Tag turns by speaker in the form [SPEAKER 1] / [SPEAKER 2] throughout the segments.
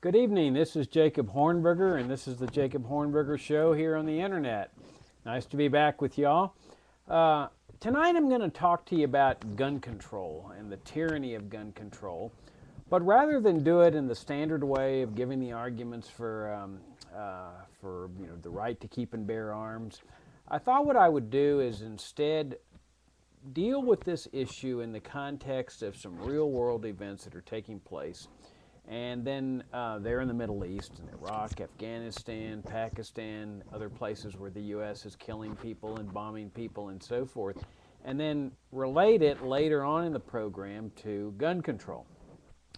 [SPEAKER 1] Good evening. This is Jacob Hornberger, and this is the Jacob Hornberger Show here on the internet. Nice to be back with y'all. Tonight I'm going to talk to you about gun control and the tyranny of gun control. But rather than do it in the standard way of giving the arguments for the right to keep and bear arms, I thought what I would do is instead deal with this issue in the context of some real-world events that are taking place. And then they're in the Middle East, in Iraq, Afghanistan, Pakistan, other places where the U.S. is killing people and bombing people and so forth. And then relate it later on in the program to gun control.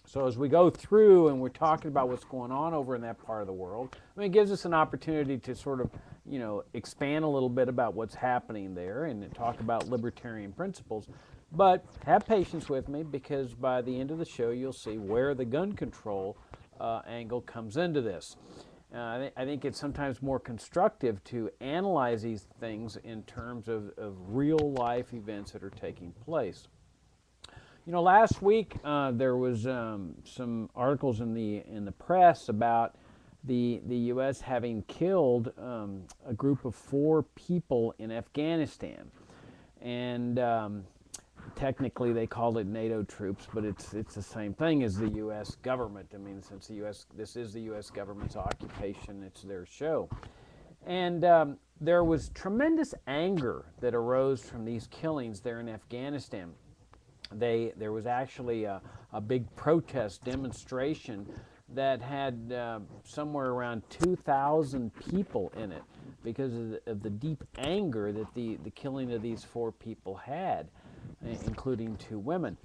[SPEAKER 1] So as we go through and we're talking about what's going on over in that part of the world, it gives us an opportunity to sort of, expand a little bit about what's happening there and talk about libertarian principles. But have patience with me, because by the end of the show you'll see where the gun control angle comes into this. I think it's sometimes more constructive to analyze these things in terms of real life events that are taking place. Last week there was some articles in the press about the U.S. having killed a group of 4 people in Afghanistan, and technically they called it NATO troops, but it's the same thing as the U.S. government. I mean, since this is the U.S. government's occupation, it's their show. And there was tremendous anger that arose from these killings there in Afghanistan. There was actually a big protest demonstration that had somewhere around 2,000 people in it because of the deep anger that the killing of these 4 people had, including 2 women.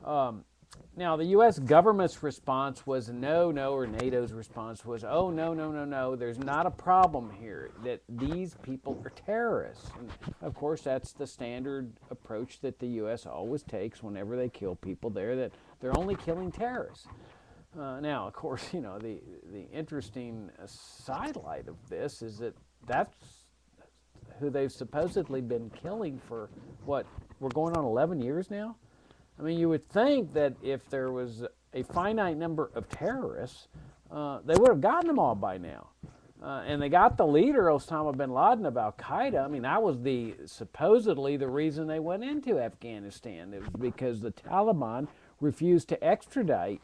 [SPEAKER 1] Now, the U.S. government's response was no, or NATO's response was, oh, no, there's not a problem here, that these people are terrorists. And of course, that's the standard approach that the U.S. always takes whenever they kill people there, that they're only killing terrorists. Now, of course, the interesting sidelight of this is that that's who they've supposedly been killing for, what, we're going on 11 years now? I mean, you would think that if there was a finite number of terrorists, they would have gotten them all by now. And they got the leader, Osama bin Laden, of Al-Qaeda. I mean, that was supposedly the reason they went into Afghanistan. It was because the Taliban refused to extradite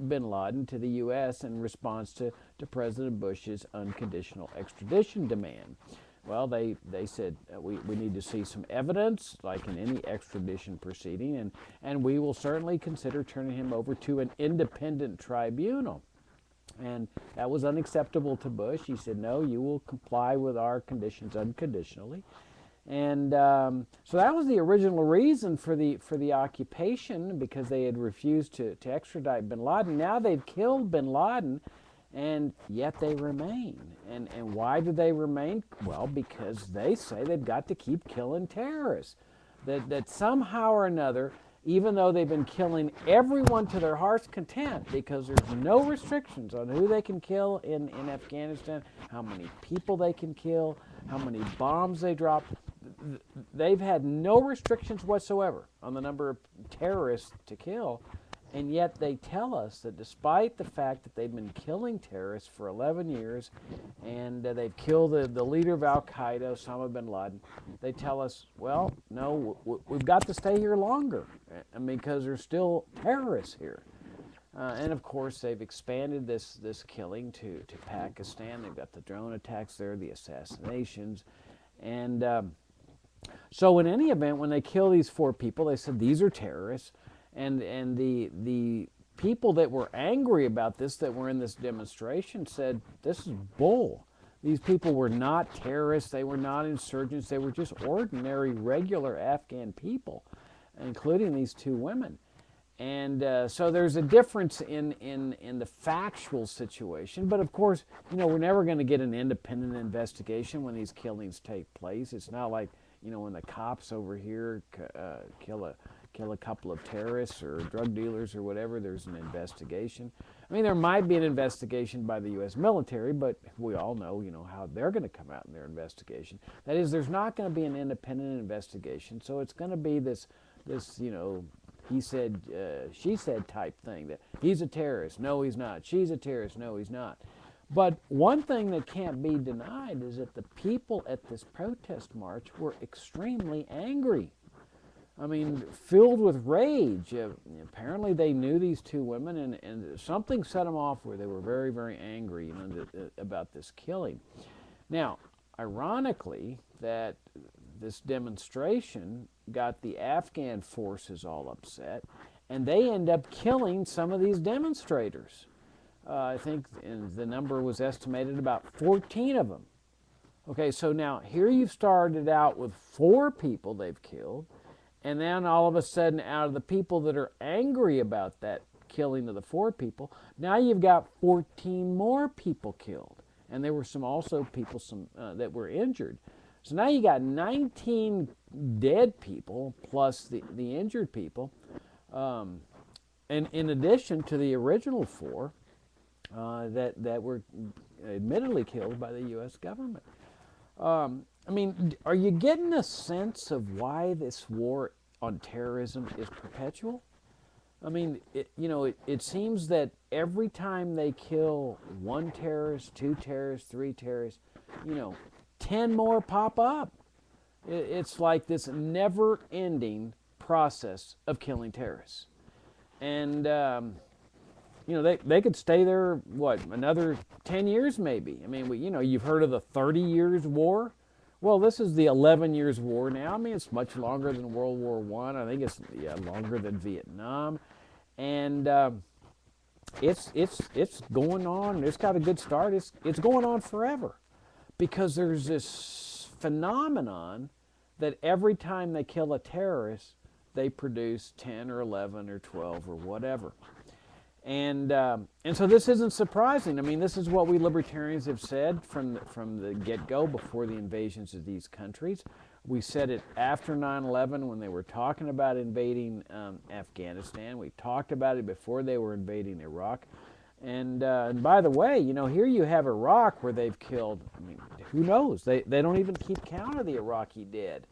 [SPEAKER 1] bin Laden to the U.S. in response to President Bush's unconditional extradition demand. Well, they said, we need to see some evidence, like in any extradition proceeding, and we will certainly consider turning him over to an independent tribunal. And that was unacceptable to Bush. He said, no, you will comply with our conditions unconditionally. And so that was the original reason for the occupation, because they had refused to extradite bin Laden. Now they've killed bin Laden, and yet they remain. And why do they remain? Well, because they say they've got to keep killing terrorists. That somehow or another, even though they've been killing everyone to their heart's content, because there's no restrictions on who they can kill in Afghanistan, how many people they can kill, how many bombs they drop, they've had no restrictions whatsoever on the number of terrorists to kill. And yet they tell us that despite the fact that they've been killing terrorists for 11 years and they've killed the leader of Al-Qaeda, Osama bin Laden, they tell us, well, no, we've got to stay here longer, because there's still terrorists here. And of course, they've expanded this killing to Pakistan. They've got the drone attacks there, the assassinations. And so in any event, when they kill these 4 people, they said these are terrorists. And the people that were angry about this, that were in this demonstration, said, this is bull. These people were not terrorists. They were not insurgents. They were just ordinary, regular Afghan people, including these 2 women. And so there's a difference in the factual situation. But of course, we're never going to get an independent investigation when these killings take place. It's not like, when the cops over here kill a couple of terrorists or drug dealers or whatever, there's an investigation. I mean, there might be an investigation by the U.S. military, but we all know, how they're going to come out in their investigation. That is, there's not going to be an independent investigation, so it's going to be this he said, she said type thing, that he's a terrorist, no he's not, she's a terrorist, no he's not. But one thing that can't be denied is that the people at this protest march were extremely angry. I mean, filled with rage. Apparently they knew these two women, and something set them off where they were very, very angry, you know, about this killing. Now, ironically, that this demonstration got the Afghan forces all upset, and they end up killing some of these demonstrators. I think the number was estimated about 14 of them. Okay, so now here you've started out with 4 people they've killed, and then all of a sudden, out of the people that are angry about that killing of the 4 people, now you've got 14 more people killed. And there were also people that were injured. So now you got 19 dead people plus the injured people, and in addition to the original 4 that were admittedly killed by the U.S. government. I mean, are you getting a sense of why this war on terrorism is perpetual? I mean, it seems that every time they kill 1 terrorist, 2 terrorists, 3 terrorists, 10 more pop up. It's like this never-ending process of killing terrorists. And, they could stay there, another 10 years maybe. I mean, you've heard of the 30 Years' War. Well, this is the 11 Years' War now. I mean, it's much longer than World War I. I think it's longer than Vietnam. And it's going on. It's got a good start. It's going on forever, because there's this phenomenon that every time they kill a terrorist, they produce 10 or 11 or 12 or whatever. And so this isn't surprising. I mean, this is what we libertarians have said from the get-go before the invasions of these countries. We said it after 9/11 when they were talking about invading Afghanistan. We talked about it before they were invading Iraq. And by the way, here you have Iraq where they've killed, I mean, who knows? They don't even keep count of the Iraqi dead.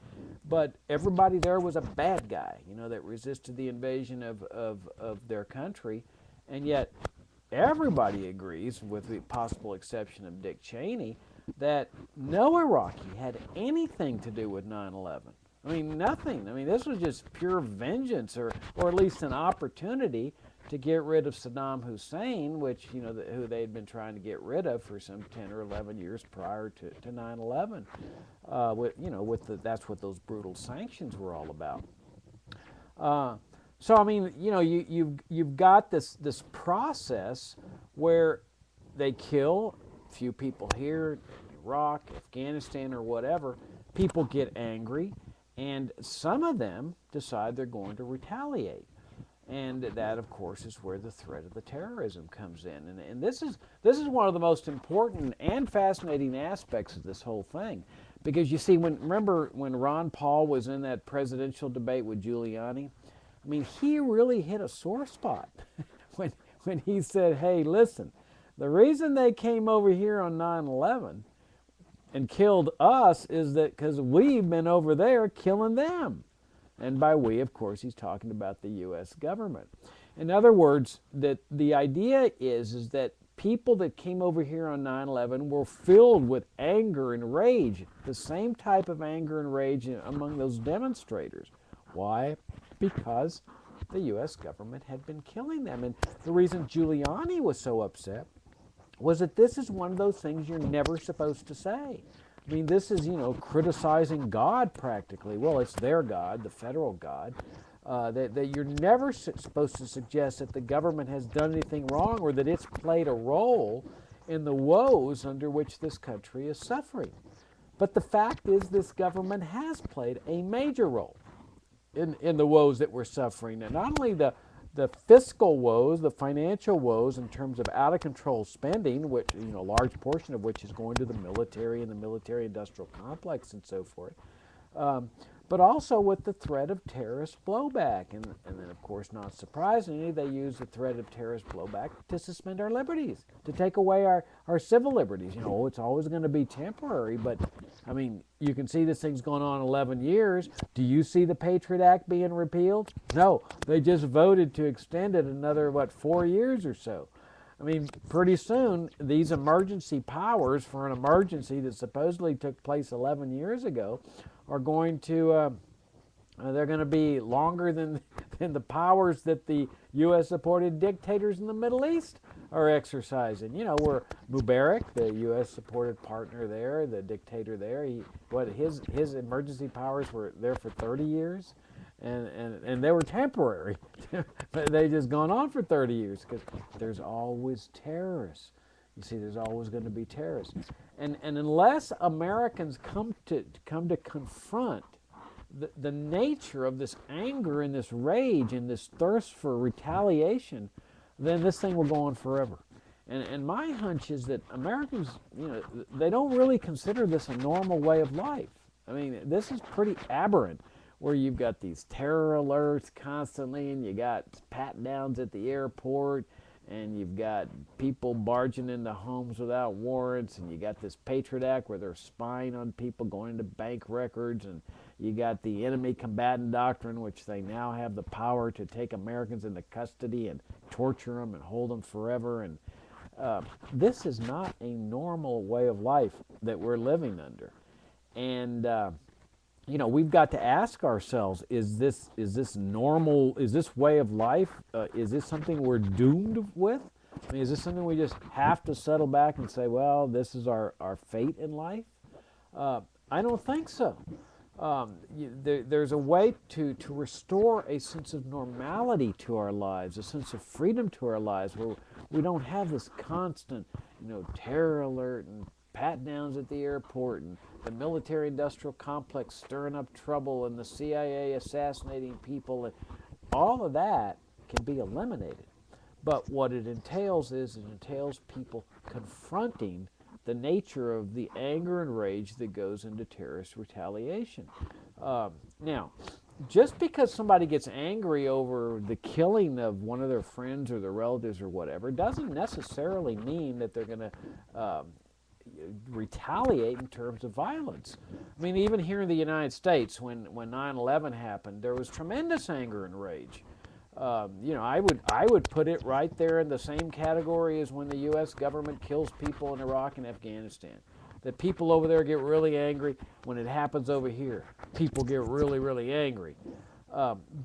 [SPEAKER 1] But everybody there was a bad guy, that resisted the invasion of their country. And yet everybody agrees, with the possible exception of Dick Cheney, that no Iraqi had anything to do with 9/11. I mean, nothing. I mean, this was just pure vengeance, or at least an opportunity to get rid of Saddam Hussein, which, who they had been trying to get rid of for some 10 or 11 years prior to 9/11. That's what those brutal sanctions were all about. So I mean, you've got this process where they kill a few people here, Iraq, Afghanistan, or whatever. People get angry, and some of them decide they're going to retaliate. And that, of course, is where the threat of the terrorism comes in. And this is one of the most important and fascinating aspects of this whole thing. Because you see, remember when Ron Paul was in that presidential debate with Giuliani? I mean, he really hit a sore spot when he said, hey, listen, the reason they came over here on 9/11 and killed us is that because we've been over there killing them. And by we, of course, he's talking about the U.S. government. In other words, that the idea is that people that came over here on 9/11 were filled with anger and rage, the same type of anger and rage among those demonstrators. Why? Because the U.S. government had been killing them. And the reason Giuliani was so upset was that this is one of those things you're never supposed to say. I mean, this is, criticizing God practically. Well, it's their God, the federal God, that you're never supposed to suggest that the government has done anything wrong or that it's played a role in the woes under which this country is suffering. But the fact is, this government has played a major role in the woes that we're suffering. And not only the fiscal woes, the financial woes in terms of out-of-control spending, which, a large portion of which is going to the military and the military-industrial complex and so forth. but also with the threat of terrorist blowback. And then, of course, not surprisingly, they use the threat of terrorist blowback to suspend our liberties, to take away our civil liberties. You know, it's always going to be temporary, but, I mean, you can see this thing's going on 11 years. Do you see the Patriot Act being repealed? No, they just voted to extend it another, 4 years or so. I mean, pretty soon, these emergency powers for an emergency that supposedly took place 11 years ago are going to, they're going to be longer than the powers that the U.S.-supported dictators in the Middle East are exercising. You know, where Mubarak, the U.S.-supported partner there, the dictator there, his emergency powers were there for 30 years. And they were temporary. They just gone on for 30 years because there's always terrorists. You see, there's always going to be terrorists. And unless Americans come to confront the nature of this anger and this rage and this thirst for retaliation, then this thing will go on forever. And my hunch is that Americans, you know, they don't really consider this a normal way of life. I mean, this is pretty aberrant, where you've got these terror alerts constantly, and you got pat-downs at the airport, and you've got people barging into homes without warrants, and you got this Patriot Act where they're spying on people, going into bank records, and you got the enemy combatant doctrine, which they now have the power to take Americans into custody and torture them and hold them forever. And this is not a normal way of life that we're living under. And you know, we've got to ask ourselves, is this normal? Is this way of life? Is this something we're doomed with? I mean, is this something we just have to settle back and say, well, this is our fate in life? I don't think so. There's a way to restore a sense of normality to our lives, a sense of freedom to our lives, where we don't have this constant, you know, terror alert and pat-downs at the airport, and the military-industrial complex stirring up trouble, and the CIA assassinating people, and all of that can be eliminated. But what it entails is it entails people confronting the nature of the anger and rage that goes into terrorist retaliation. Now, just because somebody gets angry over the killing of one of their friends or their relatives or whatever doesn't necessarily mean that they're going to retaliate in terms of violence. I mean, even here in the United States, when 9/11 happened, there was tremendous anger and rage. You know, I would put it right there in the same category as when the U.S. government kills people in Iraq and Afghanistan. That people over there get really angry. When it happens over here, people get really, really angry.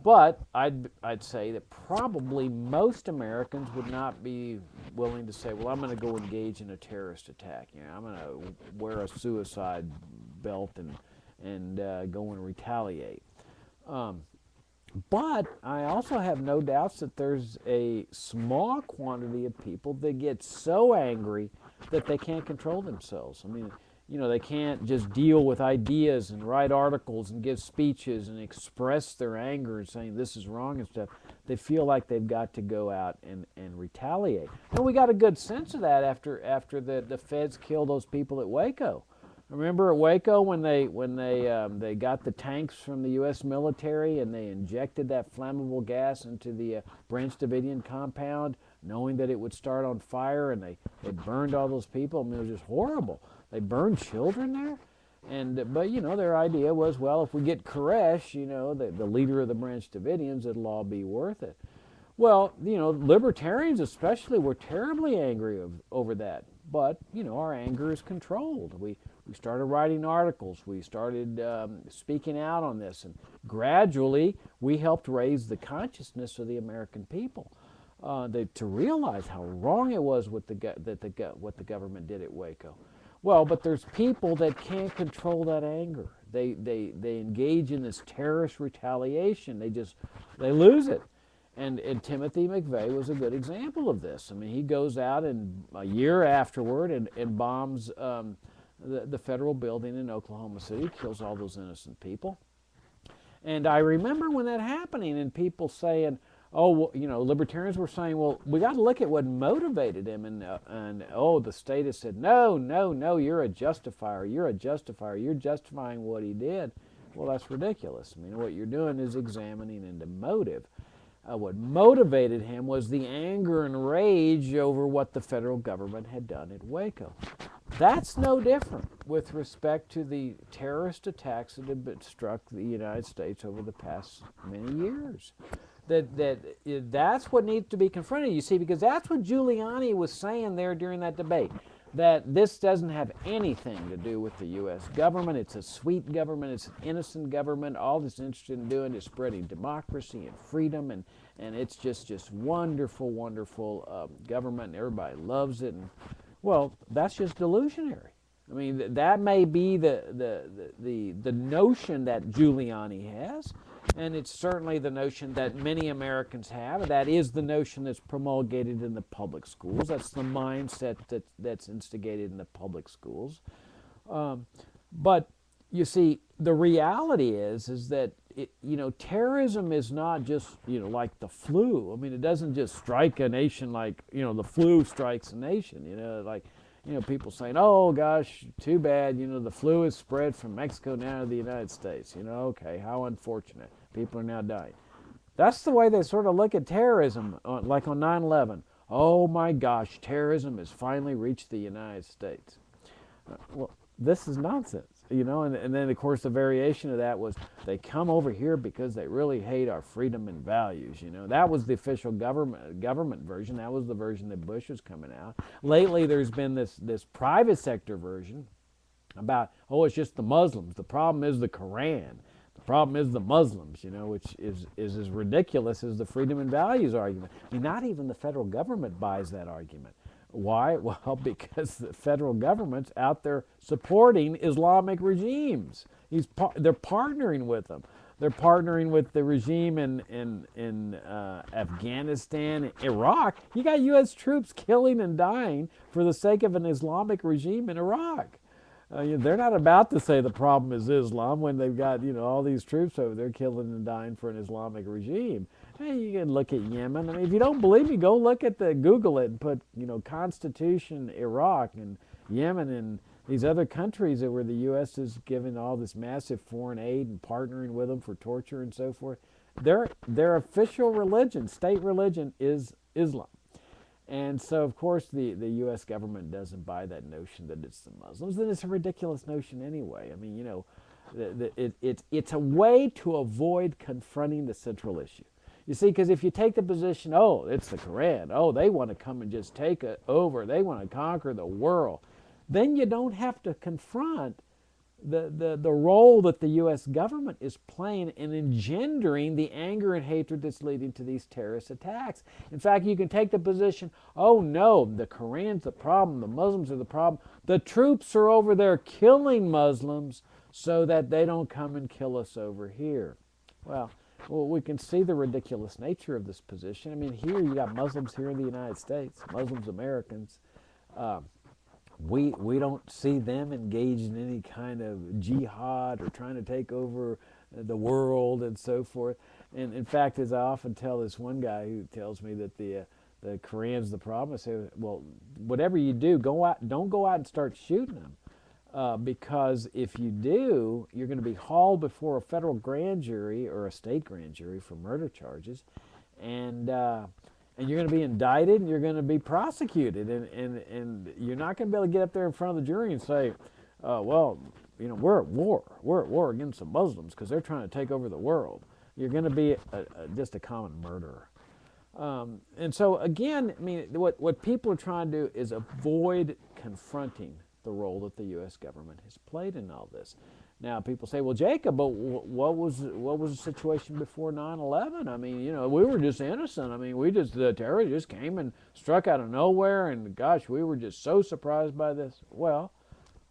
[SPEAKER 1] But I'd say that probably most Americans would not be willing to say, well, I'm going to go engage in a terrorist attack. You know, I'm going to wear a suicide belt and go and retaliate. But I also have no doubts that there's a small quantity of people that get so angry that they can't control themselves. I mean, you know, they can't just deal with ideas and write articles and give speeches and express their anger and saying this is wrong and stuff. They feel like they've got to go out and retaliate. And we got a good sense of that after the feds killed those people at Waco. Remember at Waco when they got the tanks from the U.S. military and they injected that flammable gas into the Branch Davidian compound, knowing that it would start on fire, and they burned all those people. I mean, it was just horrible. They burned children there, but you know, their idea was, well, if we get Koresh, you know, the leader of the Branch Davidians, it'll all be worth it. Well, you know, libertarians especially were terribly angry over that. But, you know, our anger is controlled. We started writing articles. We started speaking out on this. And gradually, we helped raise the consciousness of the American people to realize how wrong it was what the government did at Waco. Well, but there's people that can't control that anger. They engage in this terrorist retaliation. They lose it. And Timothy McVeigh was a good example of this. I mean, he goes out and a year afterward and bombs the federal building in Oklahoma City, kills all those innocent people. And I remember when that happening and people saying, oh, well, you know, libertarians were saying, well, we got to look at what motivated him. And the state has said, no, you're a justifier. You're justifying what he did. Well, that's ridiculous. I mean, what you're doing is examining into motive. What motivated him was the anger and rage over what the federal government had done at Waco. That's no different with respect to the terrorist attacks that have been struck the United States over the past many years. That's what needs to be confronted, you see, because that's what Giuliani was saying there during that debate, that this doesn't have anything to do with the U.S. government. It's a sweet government. It's an innocent government. All it's interested in doing is spreading democracy and freedom, and it's just wonderful, wonderful government, and everybody loves it. And, well, that's just delusionary. I mean, that may be the notion that Giuliani has, and it's certainly the notion that many Americans have. That is the notion that's promulgated in the public schools. That's the mindset that's instigated in the public schools. But you see, the reality is that terrorism is not just like the flu. I mean, it doesn't just strike a nation like the flu strikes a nation. Like people saying, "Oh gosh, too bad. The flu is spread from Mexico now to the United States. Okay, how unfortunate. People are now dying." That's the way they sort of look at terrorism, like on 9/11. Oh my gosh, terrorism has finally reached the United States. Well, this is nonsense. And then of course the variation of that was they come over here because they really hate our freedom and values. That was the official government version. That was the version that Bush was coming out. Lately there's been this private sector version about, oh, it's just the Muslims. The problem is the Quran. The problem is the Muslims, which is as ridiculous as the freedom and values argument. I mean, not even the federal government buys that argument. Why? Well, because the federal government's out there supporting Islamic regimes. They're partnering with them. They're partnering with the regime in Afghanistan, Iraq. You got U.S. troops killing and dying for the sake of an Islamic regime in Iraq. They're not about to say the problem is Islam when they've got all these troops over there killing and dying for an Islamic regime. Hey, you can look at Yemen. I mean, if you don't believe me, go look at Google it and put Constitution Iraq and Yemen and these other countries where the U.S. is giving all this massive foreign aid and partnering with them for torture and so forth. Their official religion, state religion, is Islam. And so, of course, the U.S. government doesn't buy that notion that it's the Muslims. Then it's a ridiculous notion anyway. I mean, it's a way to avoid confronting the central issue. You see, because if you take the position, oh, it's the Quran, oh, they want to come and just take it over, they want to conquer the world, then you don't have to confront the role that the U.S. government is playing in engendering the anger and hatred that's leading to these terrorist attacks. In fact, you can take the position, oh no, the Quran's the problem, the Muslims are the problem, the troops are over there killing Muslims so that they don't come and kill us over here. Well, we can see the ridiculous nature of this position. I mean, here you got Muslims here in the United States, Muslims Americans. We don't see them engaged in any kind of jihad or trying to take over the world and so forth. And in fact, as I often tell this one guy who tells me that the Quran's the problem, I say, well, whatever you do, don't go out and start shooting them. Because if you do, you're going to be hauled before a federal grand jury or a state grand jury for murder charges, and you're going to be indicted and you're going to be prosecuted, and you're not going to be able to get up there in front of the jury and say, well, we're at war. We're at war against the Muslims because they're trying to take over the world. You're going to be just a common murderer. And so again, I mean, what people are trying to do is avoid confronting the role that the U.S. government has played in all this. Now, people say, well, Jacob, but what was the situation before 9/11? I mean, we were just innocent. I mean, the terrorists just came and struck out of nowhere, and gosh, we were just so surprised by this. Well,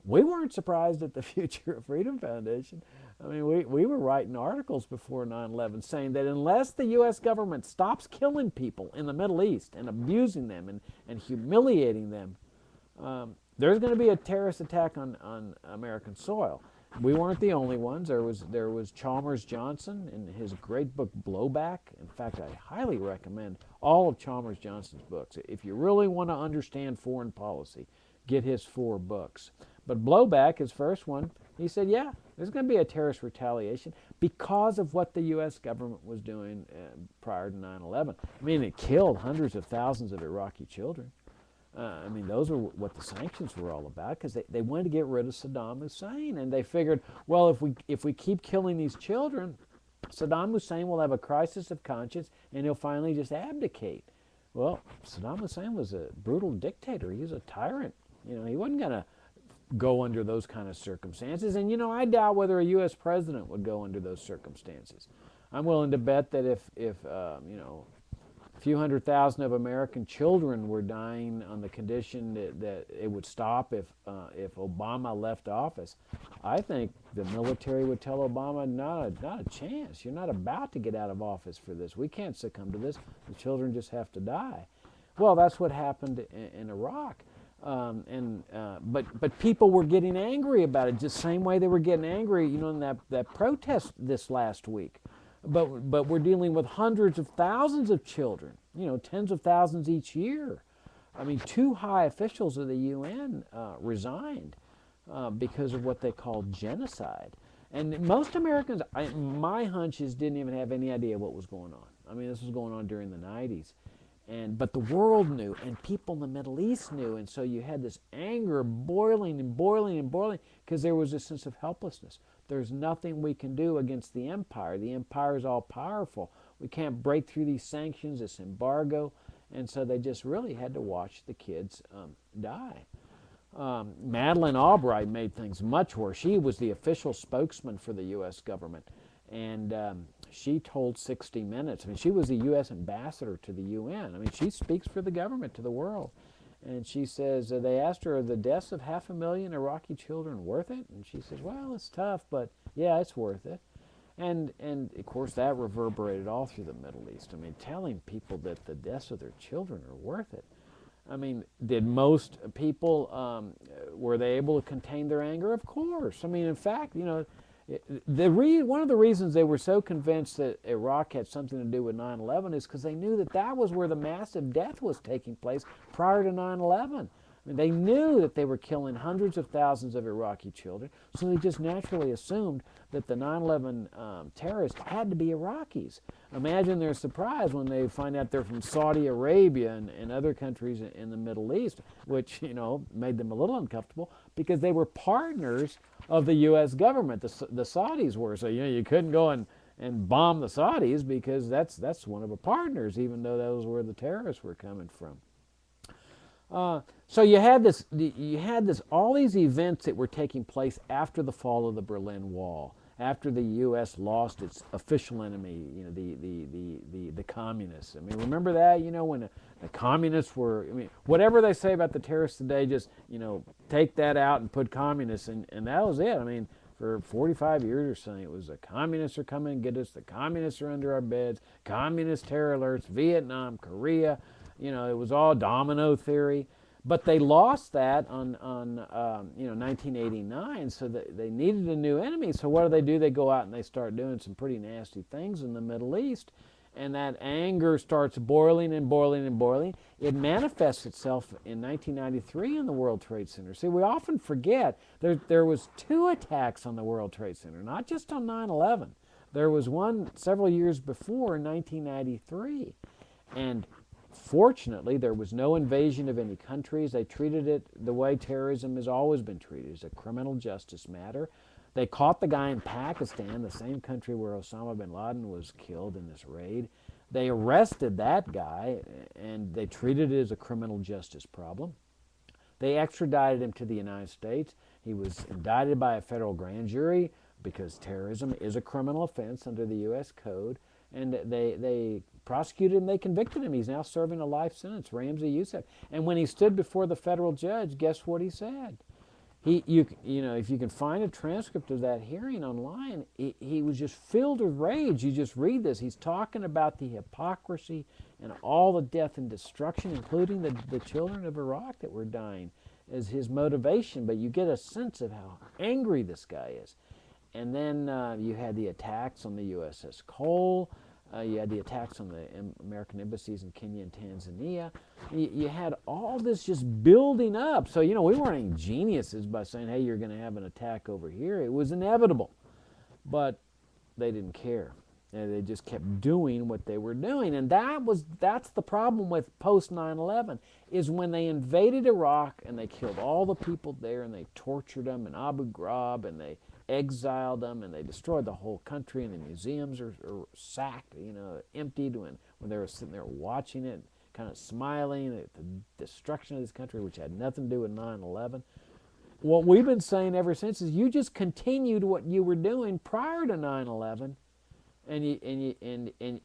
[SPEAKER 1] we weren't surprised at the Future of Freedom Foundation. I mean, we were writing articles before 9/11 saying that unless the U.S. government stops killing people in the Middle East and abusing them and humiliating them, there's going to be a terrorist attack on American soil. We weren't the only ones. There was Chalmers Johnson in his great book Blowback. In fact, I highly recommend all of Chalmers Johnson's books. If you really want to understand foreign policy, get his 4 books. But blowback, his first one, he said, yeah, there's going to be a terrorist retaliation because of what the U.S. government was doing prior to 9/11. I mean, it killed hundreds of thousands of Iraqi children. I mean, those are what the sanctions were all about, because they wanted to get rid of Saddam Hussein, and they figured, well, if we keep killing these children, Saddam Hussein will have a crisis of conscience, and he'll finally just abdicate. Well, Saddam Hussein was a brutal dictator. He was a tyrant. You know, he wasn't going to go under those kind of circumstances, and you know, I doubt whether a U.S. president would go under those circumstances. I'm willing to bet that if you know, a few 100,000 of American children were dying on the condition that it would stop if Obama left office, I think the military would tell Obama, not a chance. You're not about to get out of office for this. We can't succumb to this. The children just have to die. Well, that's what happened in Iraq. But people were getting angry about it, just the same way they were getting angry, you know, in that protest this last week. But we're dealing with hundreds of thousands of children, you know, tens of thousands each year. I mean, 2 high officials of the UN resigned because of what they called genocide. And most Americans, my hunch is, didn't even have any idea what was going on. I mean, this was going on during the 90s. But the world knew, and people in the Middle East knew, and so you had this anger boiling and boiling and boiling, because there was a sense of helplessness. There's nothing we can do against the empire. The empire is all powerful. We can't break through these sanctions, this embargo, and so they just really had to watch the kids die. Madeleine Albright made things much worse. She was the official spokesman for the U.S. government, and she told 60 Minutes, I mean, she was the U.S. ambassador to the UN. I mean, she speaks for the government to the world. And she says, they asked her, are the deaths of 500,000 Iraqi children worth it? And she says, well, it's tough, but yeah, it's worth it. And of course, that reverberated all through the Middle East. I mean, telling people that the deaths of their children are worth it. I mean, did most people, were they able to contain their anger? Of course. I mean, in fact, you know, one of the reasons they were so convinced that Iraq had something to do with 9/11 is because they knew that that was where the massive death was taking place prior to 9/11. I mean, they knew that they were killing hundreds of thousands of Iraqi children, so they just naturally assumed that the 9/11 terrorists had to be Iraqis. Imagine their surprise when they find out they're from Saudi Arabia and other countries in the Middle East, which, you know, made them a little uncomfortable because they were partners of the U.S. government. The Saudis were, so you know, you couldn't go and bomb the Saudis because that's one of the partners, even though that was where the terrorists were coming from. So you had all these events that were taking place after the fall of the Berlin Wall, after the U.S. lost its official enemy, you know, the communists. I mean, remember that, you know, when the communists were, I mean, whatever they say about the terrorists today, just, you know, take that out and put communists, and that was it. I mean, for 45 years or something, it was the communists are coming and get us, the communists are under our beds, communist terror alerts, Vietnam, Korea, you know, it was all domino theory. But they lost that on 1989, so they needed a new enemy. So what do? They go out and they start doing some pretty nasty things in the Middle East, and that anger starts boiling and boiling and boiling. It manifests itself in 1993 in the World Trade Center. See, we often forget there was 2 attacks on the World Trade Center, not just on 9/11. There was one several years before in 1993, and fortunately, there was no invasion of any countries. They treated it the way terrorism has always been treated, as a criminal justice matter. They caught the guy in Pakistan, the same country where Osama bin Laden was killed in this raid. They arrested that guy, and they treated it as a criminal justice problem. They extradited him to the United States. He was indicted by a federal grand jury because terrorism is a criminal offense under the U.S. Code, and they prosecuted him, they convicted him. He's now serving a life sentence, Ramzi Youssef. And when he stood before the federal judge, guess what he said? You know, if you can find a transcript of that hearing online, he was just filled with rage. You just read this. He's talking about the hypocrisy and all the death and destruction, including the children of Iraq that were dying, as his motivation. But you get a sense of how angry this guy is. And then you had the attacks on the USS Cole. You had the attacks on the American embassies in Kenya and Tanzania. You had all this just building up. So, we weren't any geniuses by saying, hey, you're going to have an attack over here. It was inevitable. But they didn't care. And they just kept doing what they were doing. And that's the problem with post 9/11, is when they invaded Iraq and they killed all the people there and they tortured them in Abu Ghraib and they exiled them and they destroyed the whole country, and the museums are sacked, emptied when they were sitting there watching it, kind of smiling at the destruction of this country, which had nothing to do with 9/11. What we've been saying ever since is you just continued what you were doing prior to 9/11, and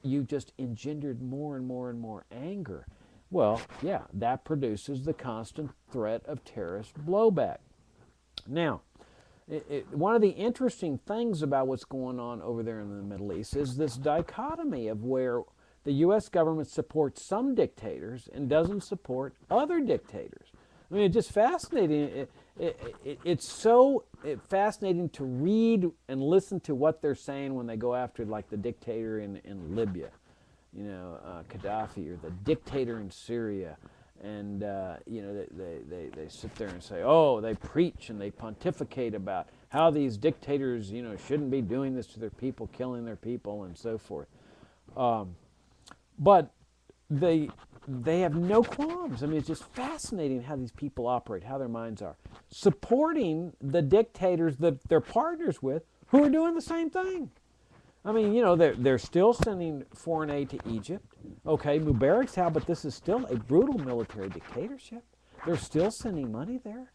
[SPEAKER 1] you just engendered more and more and more anger. Well, yeah, that produces the constant threat of terrorist blowback. Now, one of the interesting things about what's going on over there in the Middle East is this dichotomy of where the U.S. government supports some dictators and doesn't support other dictators. I mean, it's just fascinating. It's so fascinating to read and listen to what they're saying when they go after, like, the dictator in Libya, Gaddafi, or the dictator in Syria. And, they sit there and say, oh, they preach and they pontificate about how these dictators, shouldn't be doing this to their people, killing their people, and so forth. But they have no qualms. I mean, it's just fascinating how these people operate, how their minds are, supporting the dictators that they're partners with, who are doing the same thing. I mean, they're still sending foreign aid to Egypt. Okay, Mubarak's how, but this is still a brutal military dictatorship. They're still sending money there.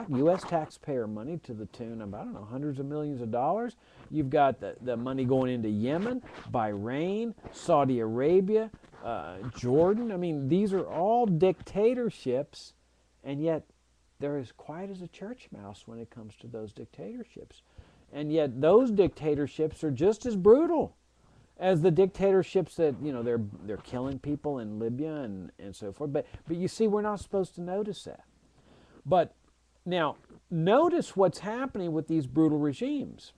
[SPEAKER 1] U.S. taxpayer money to the tune of, I don't know, hundreds of millions of dollars. You've got the money going into Yemen, Bahrain, Saudi Arabia, Jordan. I mean, these are all dictatorships, and yet they're as quiet as a church mouse when it comes to those dictatorships. And yet those dictatorships are just as brutal as the dictatorships that, they're killing people in Libya and so forth. But you see, we're not supposed to notice that. But now, notice what's happening with these brutal regimes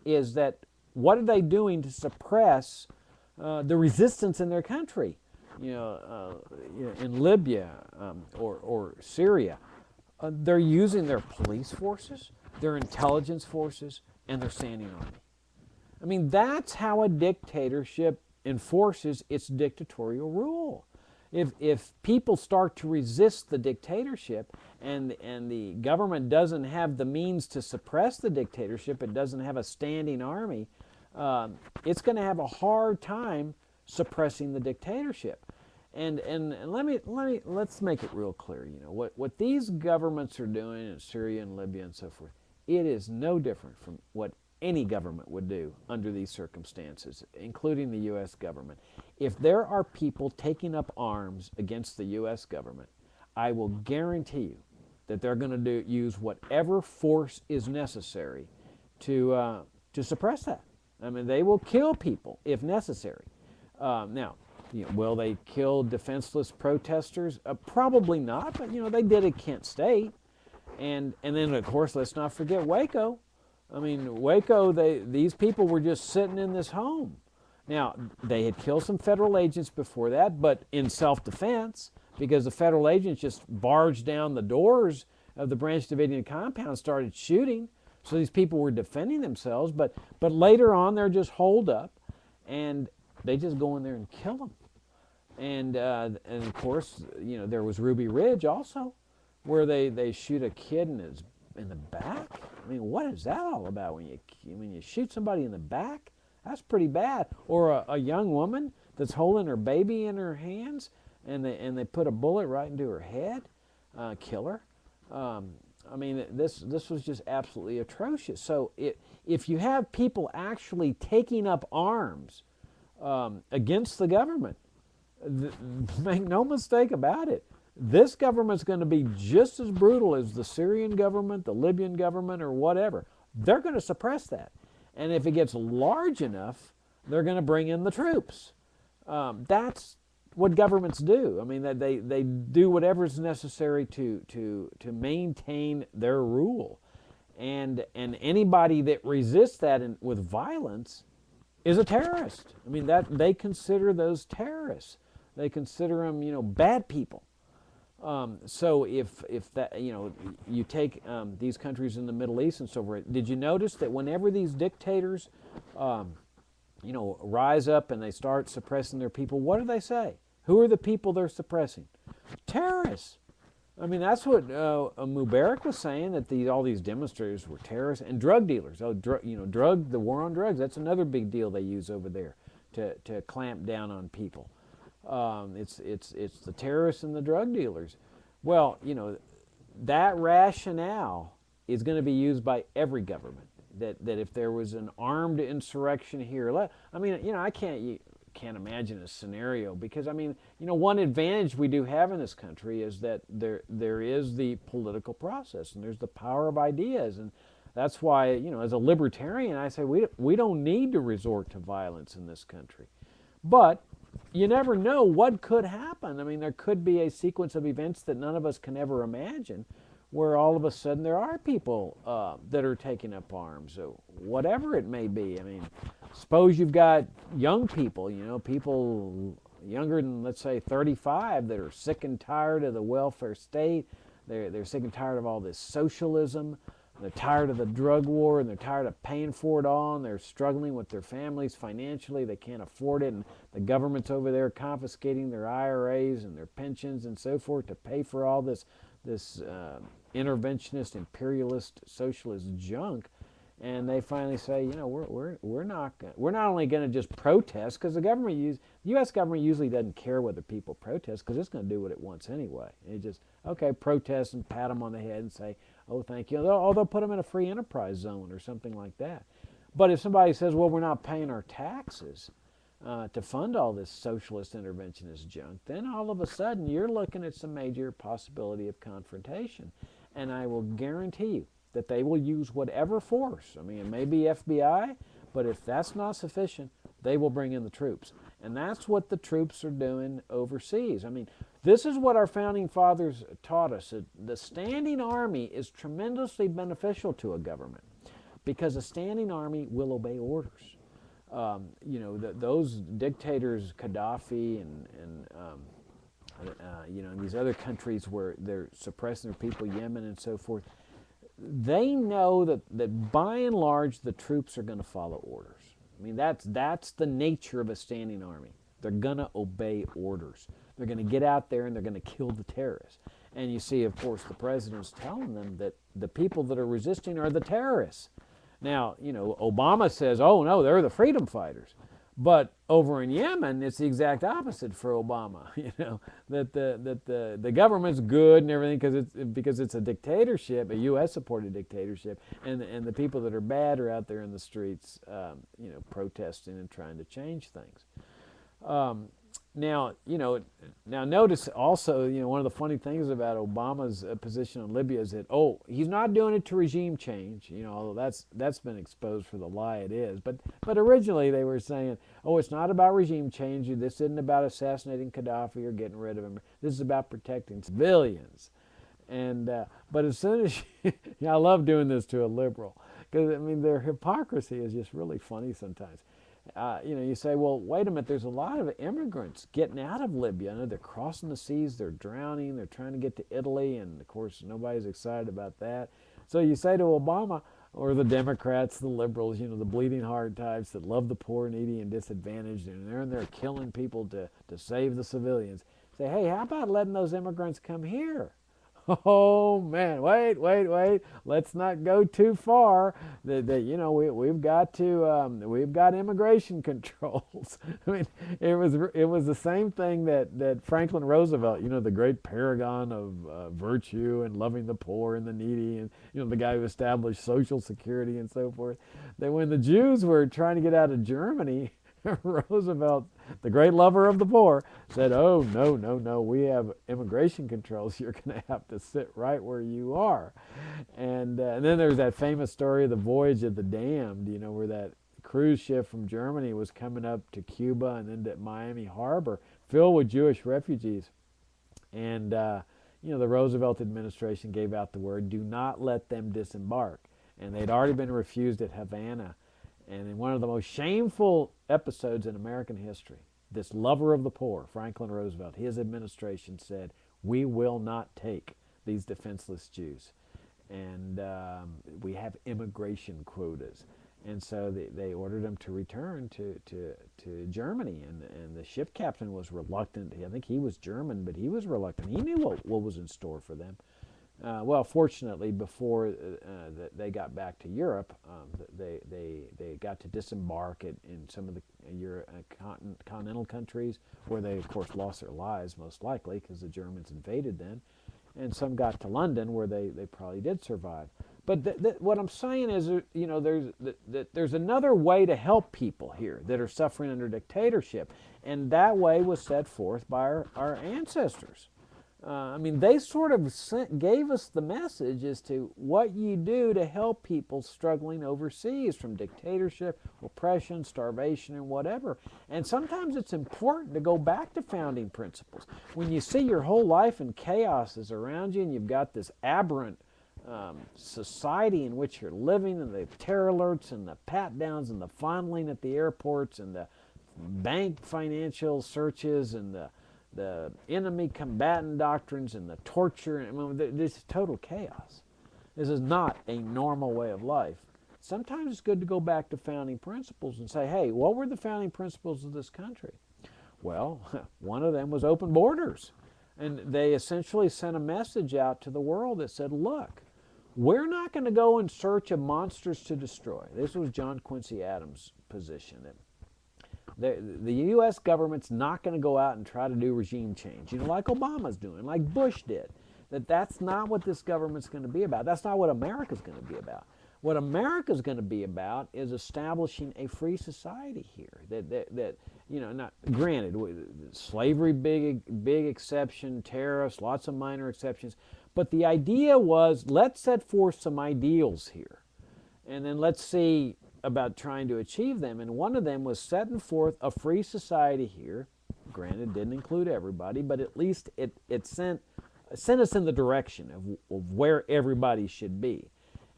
[SPEAKER 1] is that what are they doing to suppress the resistance in their country? In Libya or Syria, they're using their police forces, their intelligence forces, and their standing army. I mean, that's how a dictatorship enforces its dictatorial rule. If people start to resist the dictatorship and the government doesn't have the means to suppress the dictatorship, it doesn't have a standing army, it's going to have a hard time suppressing the dictatorship. And let's make it real clear. What these governments are doing in Syria and Libya and so forth, it is no different from what any government would do under these circumstances, including the U.S. government. If there are people taking up arms against the U.S. government, I will guarantee you that they're going to use whatever force is necessary to suppress that. I mean, they will kill people if necessary. Now, will they kill defenseless protesters? Probably not, but they did at Kent State. And then, of course, let's not forget Waco. I mean, Waco, these people were just sitting in this home. Now, they had killed some federal agents before that, but in self-defense, because the federal agents just barged down the doors of the Branch Davidian compound and started shooting. So these people were defending themselves, but later on they're just holed up, and they just go in there and kill them. And of course, there was Ruby Ridge also, where they shoot a kid in the back. I mean, what is that all about? When you shoot somebody in the back, that's pretty bad. Or a young woman that's holding her baby in her hands, and they put a bullet right into her head, kill her. I mean, this was just absolutely atrocious. So if you have people actually taking up arms against the government, make no mistake about it, this government's going to be just as brutal as the Syrian government, the Libyan government, or whatever. They're going to suppress that. And if it gets large enough, they're going to bring in the troops. That's what governments do. I mean, they do whatever is necessary to maintain their rule. And anybody that resists that with violence is a terrorist. I mean, that they consider those terrorists. They consider them, bad people. So if that, you take these countries in the Middle East and so forth, did you notice that whenever these dictators, rise up and they start suppressing their people, what do they say? Who are the people they're suppressing? Terrorists. I mean, that's what Mubarak was saying, that all these demonstrators were terrorists and drug dealers. The war on drugs, that's another big deal they use over there to clamp down on people. It's the terrorists and the drug dealers. Well, that rationale is going to be used by every government. That if there was an armed insurrection here, I can't imagine a scenario, because one advantage we do have in this country is that there is the political process and there's the power of ideas, and that's why as a libertarian I say we don't need to resort to violence in this country. But you never know what could happen. I mean, there could be a sequence of events that none of us can ever imagine, where all of a sudden there are people that are taking up arms, or whatever it may be. I mean, suppose you've got young people, people younger than, let's say, 35, that are sick and tired of the welfare state. They're sick and tired of all this socialism. They're tired of the drug war, and they're tired of paying for it all, and they're struggling with their families financially. They can't afford it, and the government's over there confiscating their IRAs and their pensions and so forth to pay for all this interventionist, imperialist, socialist junk. And they finally say, we're not only going to just protest, because the U.S. government usually doesn't care whether people protest, because it's going to do what it wants anyway. It just, okay, protest and pat them on the head and say, oh, thank you. They'll put them in a free enterprise zone or something like that. But if somebody says, well, we're not paying our taxes to fund all this socialist interventionist junk, then all of a sudden you're looking at some major possibility of confrontation. And I will guarantee you that they will use whatever force. I mean, it may be FBI, but if that's not sufficient, they will bring in the troops. And that's what the troops are doing overseas. I mean, this is what our founding fathers taught us. The standing army is tremendously beneficial to a government, because a standing army will obey orders. Those dictators, Gaddafi and these other countries where they're suppressing their people, Yemen and so forth, they know that by and large the troops are going to follow orders. I mean, that's the nature of a standing army. They're going to obey orders. They're going to get out there and they're going to kill the terrorists. And you see, of course, the president's telling them that the people that are resisting are the terrorists. Now, Obama says, oh no, they're the freedom fighters. But over in Yemen, it's the exact opposite for Obama. That the government's good and everything because it's a dictatorship, a U.S.-supported dictatorship, and the people that are bad are out there in the streets, protesting and trying to change things. Now notice also, one of the funny things about Obama's position on Libya is that, he's not doing it to regime change, although that's been exposed for the lie it is. But originally they were saying, it's not about regime change. This isn't about assassinating Gaddafi or getting rid of him. This is about protecting civilians. And but as soon as I love doing this to a liberal, because their hypocrisy is just really funny sometimes. You say, well, wait a minute, there's a lot of immigrants getting out of Libya. They're crossing the seas, they're drowning, they're trying to get to Italy, and of course nobody's excited about that. So you say to Obama, or the Democrats, the liberals, the bleeding heart types that love the poor, needy, and disadvantaged, and they're in there killing people to save the civilians. Say, hey, how about letting those immigrants come here? Oh man, wait! Let's not go too far. We've got immigration controls. It was the same thing that Franklin Roosevelt, the great paragon of virtue and loving the poor and the needy, and the guy who established Social Security and so forth. That when the Jews were trying to get out of Germany, Roosevelt, the great lover of the poor, said, oh, no, we have immigration controls. You're going to have to sit right where you are. And then there's that famous story of the voyage of the damned, where that cruise ship from Germany was coming up to Cuba and then to Miami Harbor, filled with Jewish refugees. And, the Roosevelt administration gave out the word, do not let them disembark. And they'd already been refused at Havana. And in one of the most shameful episodes in American history, this lover of the poor, Franklin Roosevelt, his administration said, "We will not take these defenseless Jews." And we have immigration quotas. And so they ordered him to return to Germany. And the ship captain was reluctant. I think he was German, but he was reluctant. He knew what was in store for them. Well, fortunately, before they got back to Europe, they got to disembark in some of the continental countries, where they, of course, lost their lives, most likely, because the Germans invaded then. And some got to London, where they probably did survive. But what I'm saying is, there's another way to help people here that are suffering under dictatorship, and that way was set forth by our ancestors. I mean, they sort of gave us the message as to what you do to help people struggling overseas from dictatorship, oppression, starvation, and whatever. And sometimes it's important to go back to founding principles. When you see your whole life in chaos is around you, and you've got this aberrant society in which you're living, and the terror alerts and the pat-downs and the fondling at the airports and the bank financial searches and the enemy combatant doctrines and the torture. I mean, this is total chaos. This is not a normal way of life. Sometimes it's good to go back to founding principles and say, hey, what were the founding principles of this country? Well, one of them was open borders. And they essentially sent a message out to the world that said, look, we're not going to go in search of monsters to destroy. This was John Quincy Adams' position. The U.S. government's not going to go out and try to do regime change, like Obama's doing, like Bush did. That's not what this government's going to be about. That's not what America's going to be about. What America's going to be about is establishing a free society here. That not granted, slavery, big exception, tariffs, lots of minor exceptions, but the idea was, let's set forth some ideals here, and then let's see about trying to achieve them. And one of them was setting forth a free society here. Granted, didn't include everybody, but at least it sent us in the direction of where everybody should be.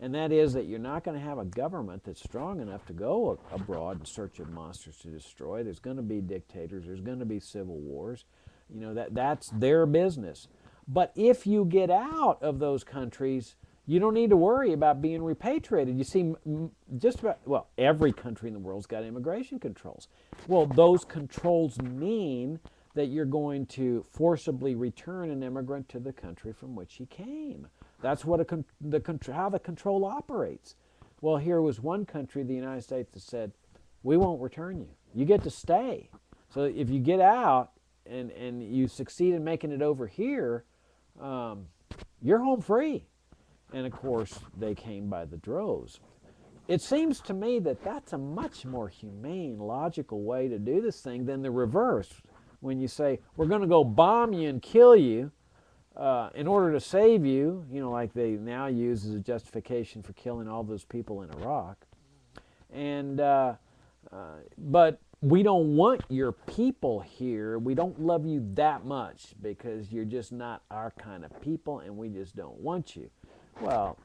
[SPEAKER 1] And that is that you're not going to have a government that's strong enough to go abroad in search of monsters to destroy. There's going to be dictators. There's going to be civil wars. That's their business. But if you get out of those countries, you don't need to worry about being repatriated. You see, just about, every country in the world's got immigration controls. Well, those controls mean that you're going to forcibly return an immigrant to the country from which he came. That's what how the control operates. Well, here was one country, the United States, that said, we won't return you. You get to stay. So if you get out and you succeed in making it over here, you're home free. And of course, they came by the droves. It seems to me that that's a much more humane, logical way to do this thing than the reverse. When you say, we're going to go bomb you and kill you in order to save you, like they now use as a justification for killing all those people in Iraq. And but we don't want your people here. We don't love you that much because you're just not our kind of people, and we just don't want you. Well,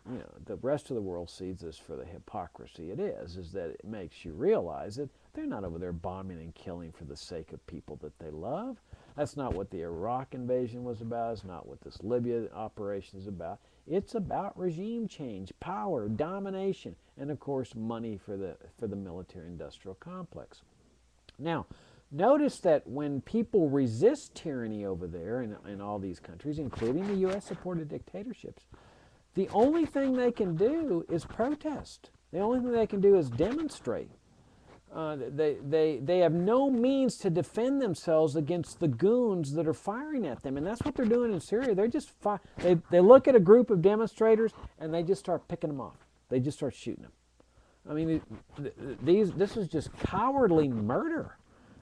[SPEAKER 1] the rest of the world sees this for the hypocrisy it is that it makes you realize that they're not over there bombing and killing for the sake of people that they love. That's not what the Iraq invasion was about. It's not what this Libya operation is about. It's about regime change, power, domination, and of course money for the military-industrial complex. Now, notice that when people resist tyranny over there in all these countries, including the U.S.-supported dictatorships, the only thing they can do is protest. The only thing they can do is demonstrate. They have no means to defend themselves against the goons that are firing at them, and that's what they're doing in Syria. They're just they look at a group of demonstrators and they just start picking them off. They just start shooting them. I mean, this is just cowardly murder.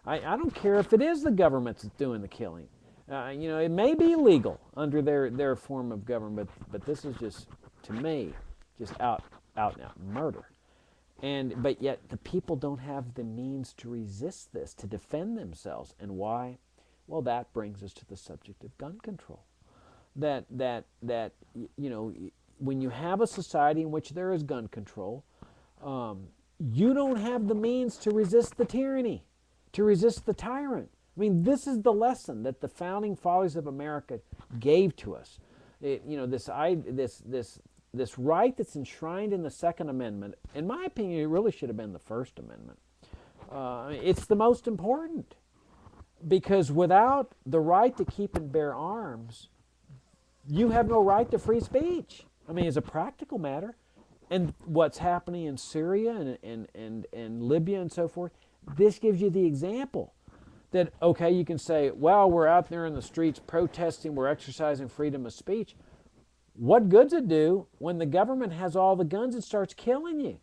[SPEAKER 1] I don't care if it is the government that's doing the killing. It may be legal under their form of government, but this is just, to me, just out and out murder. But yet the people don't have the means to resist this, to defend themselves. And why? Well, that brings us to the subject of gun control. That when you have a society in which there is gun control, you don't have the means to resist the tyranny, to resist the tyrant. I mean, this is the lesson that the founding fathers of America gave to us. This right that's enshrined in the Second Amendment, in my opinion, it really should have been the First Amendment. It's the most important, because without the right to keep and bear arms, you have no right to free speech. I mean, as a practical matter. And what's happening in Syria and Libya and so forth, this gives you the example that, okay, you can say, well, we're out there in the streets protesting, we're exercising freedom of speech. What good's it do when the government has all the guns and starts killing you?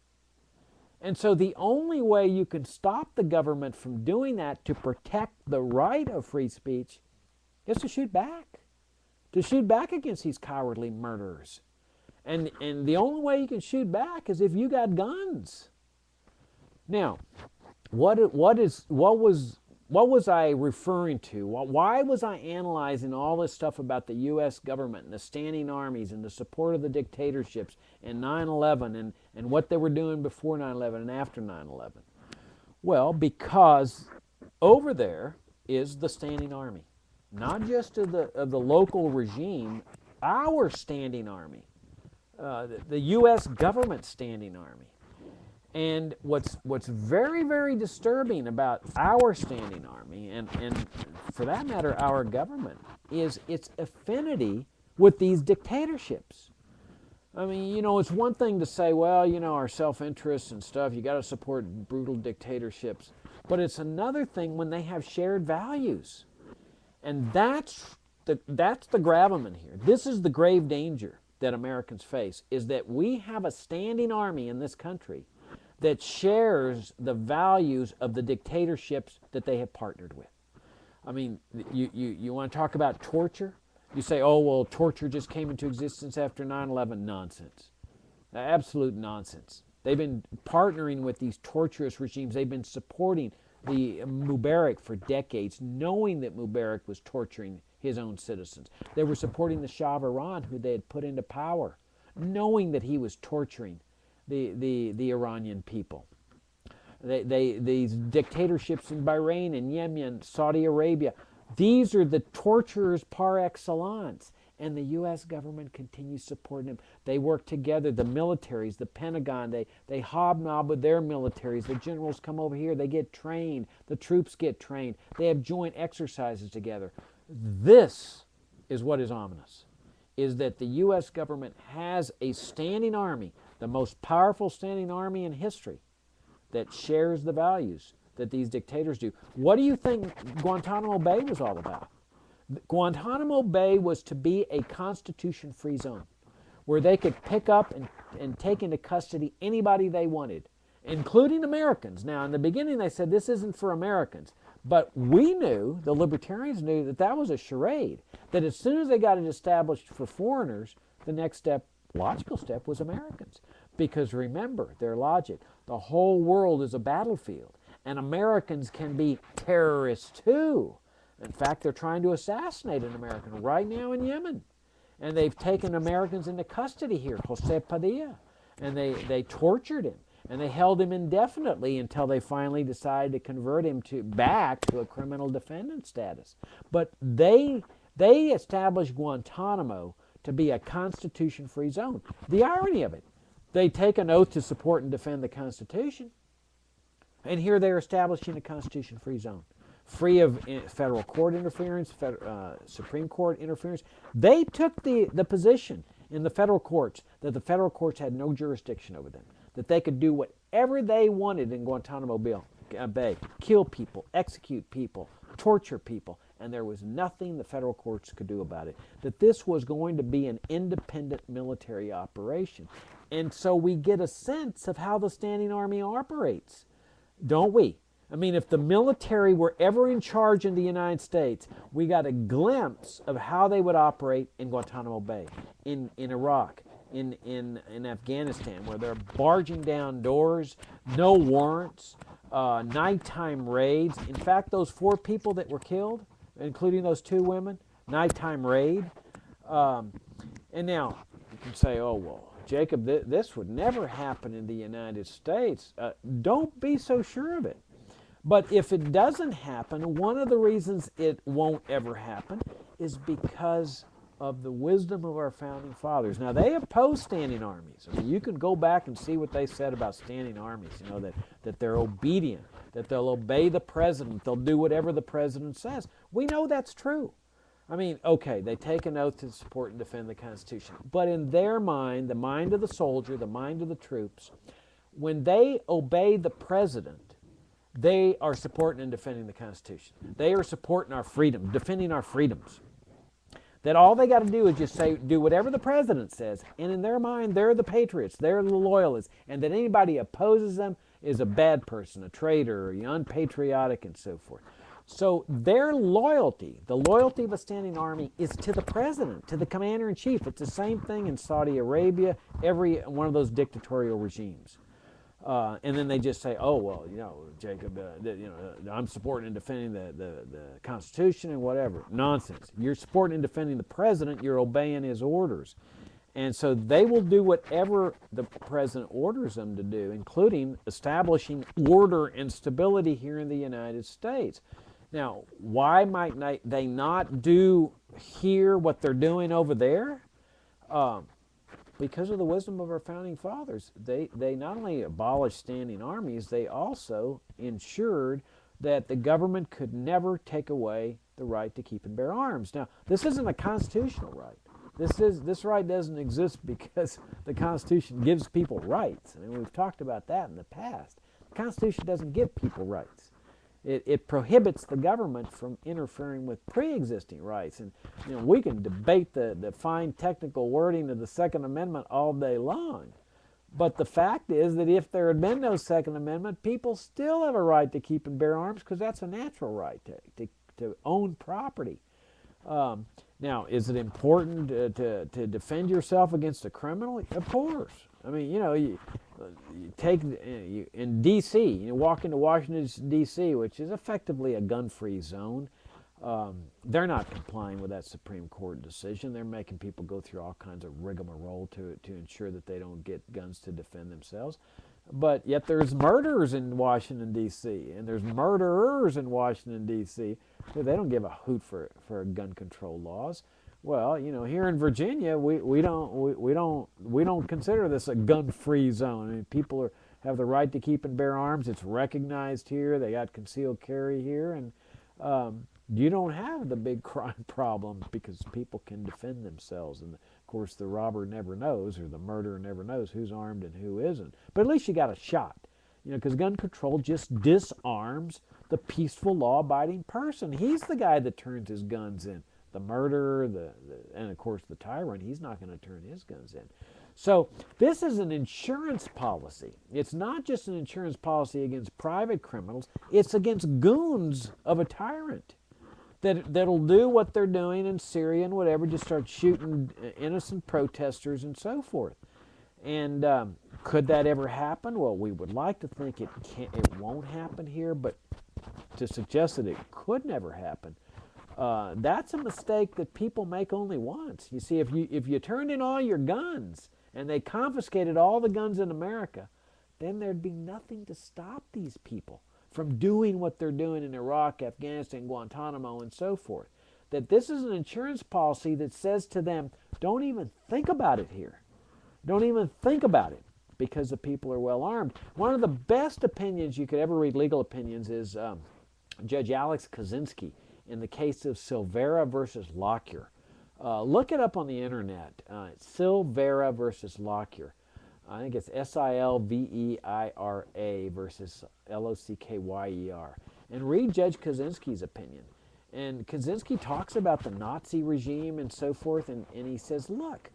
[SPEAKER 1] And so the only way you can stop the government from doing that to protect the right of free speech is to shoot back against these cowardly murderers. And the only way you can shoot back is if you got guns. Now, what was I referring to? Why was I analyzing all this stuff about the U.S. government and the standing armies and the support of the dictatorships and 9/11 and what they were doing before 9/11 and after 9/11? Well, because over there is the standing army, not just of the local regime, our standing army. The U.S. government standing army. And what's very, very disturbing about our standing army, and for that matter, our government, is its affinity with these dictatorships. I mean, it's one thing to say, well, our self-interest and stuff, you got to support brutal dictatorships. But it's another thing when they have shared values. And that's the gravamen here. This is the grave danger that Americans face, is that we have a standing army in this country that shares the values of the dictatorships that they have partnered with. I mean, you want to talk about torture? You say, oh, well, torture just came into existence after 9/11. Nonsense. Absolute nonsense. They've been partnering with these torturous regimes. They've been supporting the Mubarak for decades, knowing that Mubarak was torturing his own citizens. They were supporting the Shah of Iran, who they had put into power, knowing that he was torturing the Iranian people. These dictatorships in Bahrain and Yemen, Saudi Arabia, these are the torturers par excellence. And the U.S. government continues supporting them. They work together, the militaries, the Pentagon, they hobnob with their militaries. The generals come over here, they get trained, the troops get trained, they have joint exercises together. This is what is ominous, is that the U.S. government has a standing army, the most powerful standing army in history, that shares the values that these dictators do. What do you think Guantanamo Bay was all about? Guantanamo Bay was to be a constitution-free zone where they could pick up and take into custody anybody they wanted, including Americans. Now, in the beginning, they said this isn't for Americans. But we knew, the libertarians knew, that that was a charade, that as soon as they got it established for foreigners, the next step, logical step, was Americans. Because remember, their logic, the whole world is a battlefield, and Americans can be terrorists too. In fact, they're trying to assassinate an American right now in Yemen. And they've taken Americans into custody here, Jose Padilla, and they tortured him. And they held him indefinitely until they finally decided to convert him back to a criminal defendant status. But they established Guantanamo to be a constitution-free zone. The irony of it, they take an oath to support and defend the Constitution, and here they're establishing a constitution-free zone, free of federal court interference, Supreme Court interference. They took the position in the federal courts that the federal courts had no jurisdiction over them, that they could do whatever they wanted in Guantanamo Bay, kill people, execute people, torture people, and there was nothing the federal courts could do about it, that this was going to be an independent military operation. And so we get a sense of how the standing army operates, don't we? I mean, if the military were ever in charge in the United States, we got a glimpse of how they would operate in Guantanamo Bay, in Iraq, in Afghanistan, where they're barging down doors, no warrants, nighttime raids. In fact, those 4 people that were killed, including those 2 women, nighttime raid. And now, you can say, oh, well, Jacob, this would never happen in the United States. Don't be so sure of it. But if it doesn't happen, one of the reasons it won't ever happen is because of the wisdom of our founding fathers. Now, they opposed standing armies. I mean, you can go back and see what they said about standing armies, that they're obedient, that they'll obey the president, they'll do whatever the president says. We know that's true. I mean, okay, they take an oath to support and defend the Constitution. But in their mind, the mind of the soldier, the mind of the troops, when they obey the president, they are supporting and defending the Constitution. They are supporting our freedom, defending our freedoms. That all they got to do is just say, do whatever the president says, and in their mind, they're the patriots, they're the loyalists, and that anybody opposes them is a bad person, a traitor, unpatriotic, and so forth. So their loyalty, the loyalty of a standing army, is to the president, to the commander-in-chief. It's the same thing in Saudi Arabia, every one of those dictatorial regimes. And then they just say, oh, well, Jacob, I'm supporting and defending the Constitution and whatever. Nonsense. You're supporting and defending the president. You're obeying his orders. And so they will do whatever the president orders them to do, including establishing order and stability here in the United States. Now, why might they not do here what they're doing over there? Because of the wisdom of our founding fathers. They not only abolished standing armies, they also ensured that the government could never take away the right to keep and bear arms. Now, this isn't a constitutional right. This right doesn't exist because the Constitution gives people rights. I mean, we've talked about that in the past. The Constitution doesn't give people rights. It prohibits the government from interfering with pre-existing rights. And we can debate the fine technical wording of the Second Amendment all day long. But the fact is that if there had been no Second Amendment, people still have a right to keep and bear arms because that's a natural right to own property. Now, is it important to defend yourself against a criminal? Of course. I mean, you take in D.C., you walk into Washington, D.C., which is effectively a gun-free zone. They're not complying with that Supreme Court decision. They're making people go through all kinds of rigmarole to ensure that they don't get guns to defend themselves. But yet there's murderers in Washington, D.C., and there's murderers in Washington, D.C. They don't give a hoot for gun control laws. Well, here in Virginia, we don't consider this a gun-free zone. I mean, people have the right to keep and bear arms. It's recognized here. They got concealed carry here, and you don't have the big crime problem because people can defend themselves. And of course, the robber never knows, or the murderer never knows who's armed and who isn't. But at least you got a shot, because gun control just disarms the peaceful, law-abiding person. He's the guy that turns his guns in. The murderer, and of course the tyrant, he's not going to turn his guns in. So this is an insurance policy. It's not just an insurance policy against private criminals. It's against goons of a tyrant that'll do what they're doing in Syria and whatever, just start shooting innocent protesters and so forth. And could that ever happen? Well, we would like to think it won't happen here, but to suggest that it could never happen, that's a mistake that people make only once. You see, if you turned in all your guns and they confiscated all the guns in America, then there'd be nothing to stop these people from doing what they're doing in Iraq, Afghanistan, Guantanamo, and so forth. That this is an insurance policy that says to them, don't even think about it here. Don't even think about it because the people are well armed. One of the best opinions you could ever read, legal opinions, is Judge Alex Kaczynski in the case of Silvera versus Lockyer. Look it up on the internet. Silvera versus Lockyer. I think it's Silveira versus Lockyer. And read Judge Kaczynski's opinion. And Kaczynski talks about the Nazi regime and so forth, and he says, look,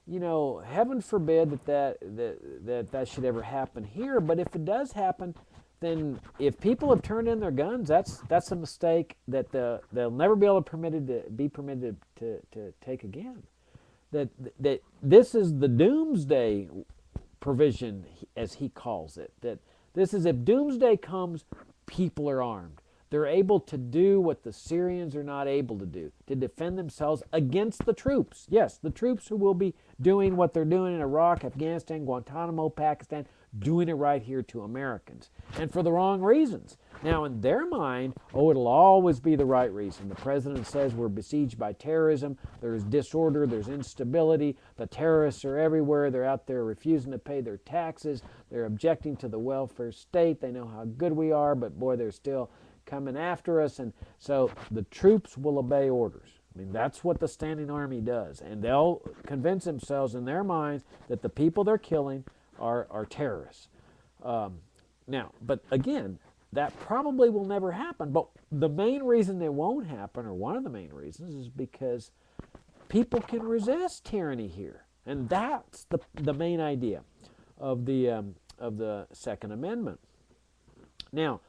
[SPEAKER 1] heaven forbid that should ever happen here, but if it does happen, then if people have turned in their guns, that's a mistake that they'll never be able to be permitted to take again. That this is the doomsday provision, as he calls it. That this is, if doomsday comes, people are armed. They're able to do what the Syrians are not able to do, to defend themselves against the troops. Yes, the troops who will be doing what they're doing in Iraq, Afghanistan, Guantanamo, Pakistan, doing it right here to Americans, and for the wrong reasons. Now, in their mind, oh, it'll always be the right reason. The president says we're besieged by terrorism, there's disorder, there's instability, the terrorists are everywhere, they're out there refusing to pay their taxes, they're objecting to the welfare state, they know how good we are, but boy, they're still coming after us, and so the troops will obey orders. I mean, that's what the standing army does, and they'll convince themselves in their minds that the people they're killing are terrorists. Now, but again, that probably will never happen, but the main reason it won't happen, or one of the main reasons, is because people can resist tyranny here, and that's the main idea of the Second Amendment. Now,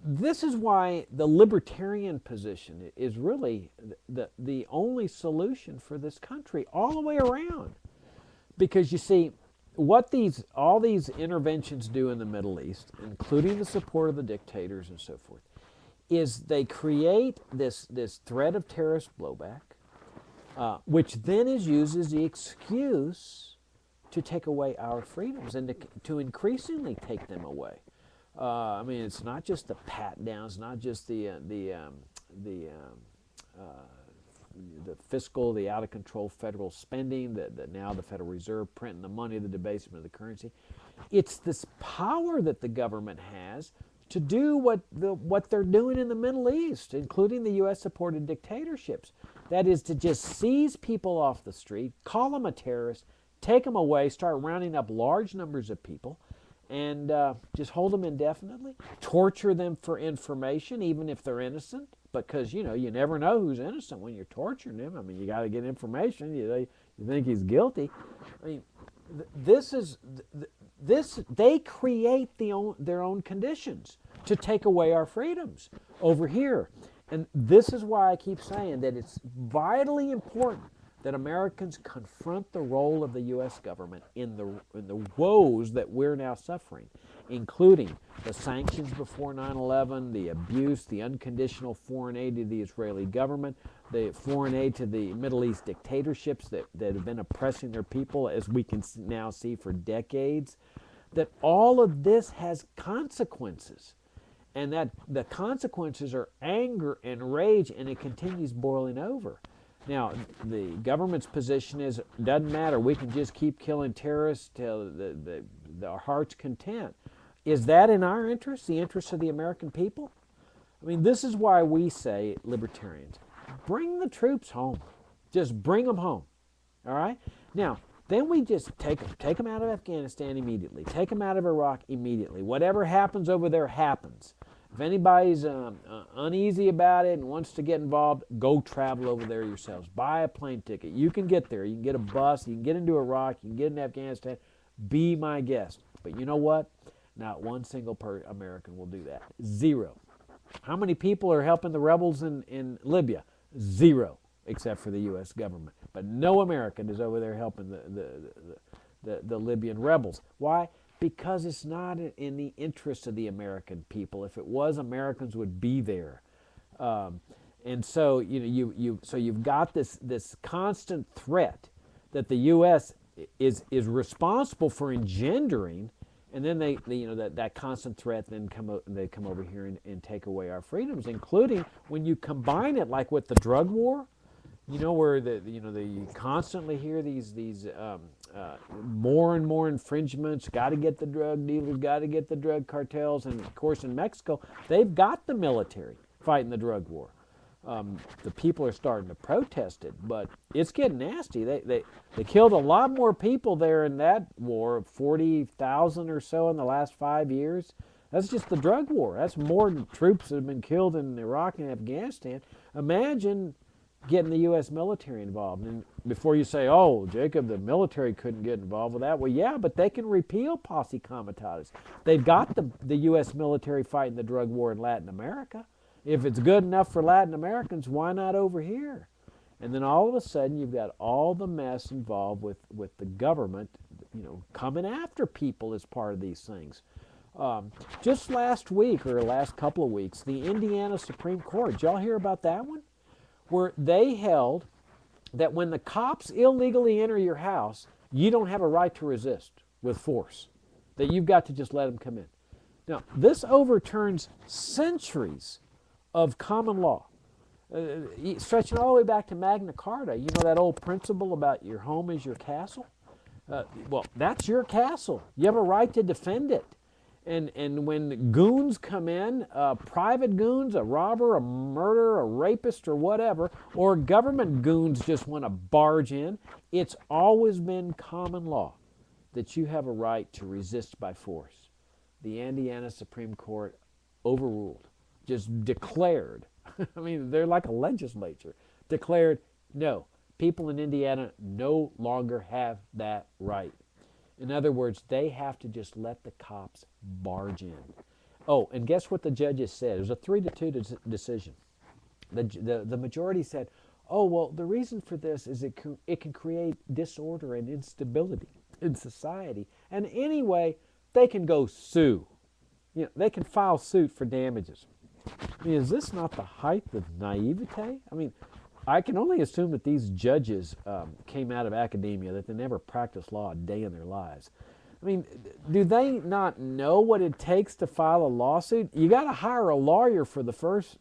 [SPEAKER 1] this is why the libertarian position is really the only solution for this country all the way around. Because you see, what all these interventions do in the Middle East, including the support of the dictators and so forth, is they create this threat of terrorist blowback, which then is used as the excuse to take away our freedoms and to increasingly take them away. I mean, it's not just the pat downs, not just the fiscal, the out of control federal spending, that now the Federal Reserve printing the money, the debasement of the currency. It's this power that the government has to do what they're doing in the Middle East, including the U.S. supported dictatorships. That is to just seize people off the street, call them a terrorist, take them away, start rounding up large numbers of people, and just hold them indefinitely, torture them for information, even if they're innocent, because, you know, you never know who's innocent when you're torturing them. I mean, you got to get information. You think he's guilty. I mean, they create their own conditions to take away our freedoms over here. And this is why I keep saying that it's vitally important that Americans confront the role of the U.S. government in the woes that we're now suffering, including the sanctions before 9/11, the abuse, the unconditional foreign aid to the Israeli government, the foreign aid to the Middle East dictatorships that have been oppressing their people, as we can now see for decades, that all of this has consequences, and that the consequences are anger and rage, and it continues boiling over. Now, the government's position is, it doesn't matter, we can just keep killing terrorists till our heart's content. Is that in our interest, the interest of the American people? I mean, this is why we say, libertarians, bring the troops home. Just bring them home, all right? Now, then we just take them out of Afghanistan immediately, take them out of Iraq immediately. Whatever happens over there happens. If anybody's uneasy about it and wants to get involved, go travel over there yourselves. Buy a plane ticket. You can get there. You can get a bus. You can get into Iraq. You can get into Afghanistan. Be my guest. But you know what? Not one single American will do that. Zero. How many people are helping the rebels in Libya? Zero, except for the U.S. government. But no American is over there helping the Libyan rebels. Why? Because it's not in the interest of the American people. If it was, Americans would be there. And so you've got this constant threat that the U.S. is responsible for engendering, and then that constant threat then they come over here and take away our freedoms, including when you combine it like with the drug war. You know, where you constantly hear these more and more infringements. Got to get the drug dealers, got to get the drug cartels, and of course in Mexico they've got the military fighting the drug war. The people are starting to protest it, but it's getting nasty. They killed a lot more people there in that war, 40,000 or so in the last 5 years. That's just the drug war. That's more troops that have been killed in Iraq and Afghanistan. Imagine getting the U.S. military involved. And before you say, oh, Jacob, the military couldn't get involved with that. Well, yeah, but they can repeal posse comitatus. They've got the U.S. military fighting the drug war in Latin America. If it's good enough for Latin Americans, why not over here? And then all of a sudden, you've got all the mess involved with the government, coming after people as part of these things. Just last week, or last couple of weeks, the Indiana Supreme Court, did y'all hear about that one? Where they held that when the cops illegally enter your house, you don't have a right to resist with force, that you've got to just let them come in. Now, this overturns centuries of common law, stretching all the way back to Magna Carta. You know that old principle about your home is your castle? Well, that's your castle. You have a right to defend it. And when goons come in, private goons, a robber, a murderer, a rapist, or whatever, or government goons just want to barge in, it's always been common law that you have a right to resist by force. The Indiana Supreme Court overruled, just declared, I mean, they're like a legislature, declared, no, people in Indiana no longer have that right. In other words, they have to just let the cops barge in. Oh, and guess what the judges said? It was a 3-2 decision. The majority said, oh, well, the reason for this is it can create disorder and instability in society. And anyway, they can go sue. You know, they can file suit for damages. I mean, is this not the height of naivete? I mean, I can only assume that these judges came out of academia, that they never practiced law a day in their lives. I mean, do they not know what it takes to file a lawsuit? You got to hire a lawyer for the first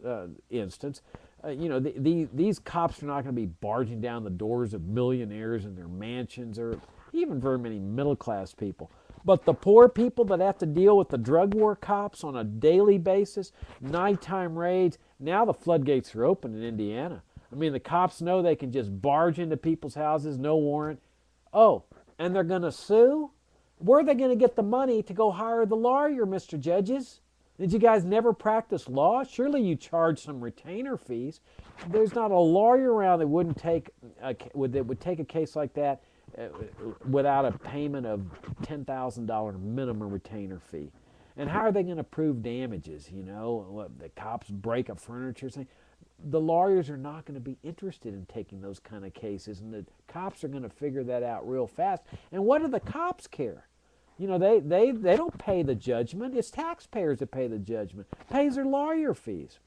[SPEAKER 1] instance. You know, these cops are not going to be barging down the doors of millionaires in their mansions or even very many middle-class people. But the poor people that have to deal with the drug war cops on a daily basis, nighttime raids, now the floodgates are open in Indiana. I mean, the cops know they can just barge into people's houses, no warrant. Oh, and they're going to sue? Where are they going to get the money to go hire the lawyer, Mr. Judges? Did you guys never practice law? Surely you charge some retainer fees. There's not a lawyer around that would take a case like that without a payment of $10,000 minimum retainer fee. And how are they going to prove damages? You know, the cops break up furniture, saying, the lawyers are not going to be interested in taking those kind of cases, and the cops are going to figure that out real fast. And what do the cops care? You know, they don't pay the judgment. It's taxpayers that pay the judgment, pays their lawyer fees.